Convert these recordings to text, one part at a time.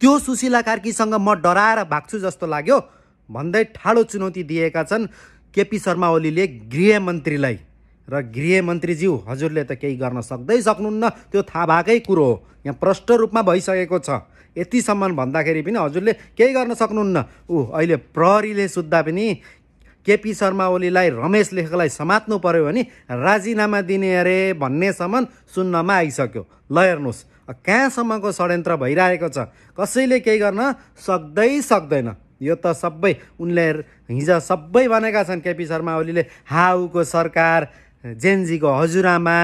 त्यो सुशीला कार्कीसँग म डराएर भाग्छु जस्तो लाग्यो भन्दै ठाडो चुनौती दिएका छन् केपी शर्मा ओलीले गृहमन्त्रीलाई। र गृहमन्त्रीज्यू हजुरले त केही गर्न सक्नुहुन्न, त्यो थाहा भएकै कुरो हो, यहाँ प्रष्ट रूपमा भइसकेको छ। यतिसम्म भन्दाखेरि पनि हजुरले केही गर्न सक्नुहुन्न। अहिले प्रहरीले सुत्दा पनि केपी शर्मा ओलीलाई रमेश लेखकलाई समात्नु पर्यो भने राजीनामा दिने अरे भन्नेसम्म सुन्नमा आइसक्यो। ल हेर्नुहोस् कहाँसम्मको षड्यन्त्र भइरहेको छ, कसैले केही गर्न सक्दैन। यो त सबै उनले हिजो सबै भनेका छन्। केपी शर्मा ओलीले हाउको सरकार, जेनजीको हजुरआमा,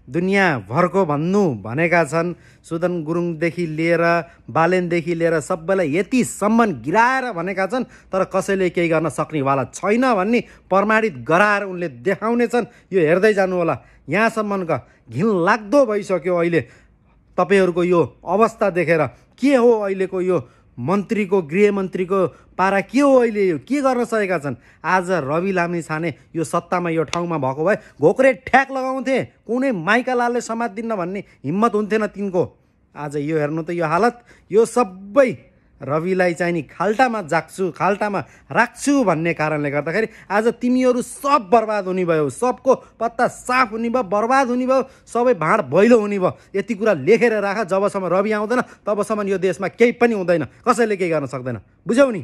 दुनियाँभरको भनेका छन्। सुदन गुरुङदेखि लिएर बालेनदेखि लिएर सबैलाई यतिसम्म गिराएर भनेका छन्, तर कसैले केही गर्न सक्नेवाला छैन भन्ने प्रमाणित गराएर उनले देखाउनेछन्। यो हेर्दै जानु होला। यहाँसम्मका घिनलाग्दो भइसक्यो अहिले तपाईहरूको यो अवस्था देखेर। के हो अहिलेको यो गृहमन्त्रीको पारा के हो अहिले? यो के गर्न सकेका छन्? आज रवि लामिछाने यो सत्तामा यो ठाउँमा भएको भए घोक्रे ठ्याक लगाउँथे, कुनै माइकालालले समात्दिन्न भन्ने हिम्मत हुन्थेन तिनको। आज यो हेर्नु त यो हालत, यो सबै रविलाई चाहिँ नि खाल्टामा राख्छु भन्ने कारणले गर्दाखेरि आज तिमीहरू सब बर्बाद हुने भयो, सबको पत्ता साफ हुने भयो, बर्बाद हुने भयो, सबै भाँड भैलो हुने भयो। यति कुरा लेखेर राख, जबसम्म रवि आउँदैन तबसम्म यो देशमा केही पनि हुँदैन, कसैले केही गर्न सक्दैन। बुझ्यौ नि?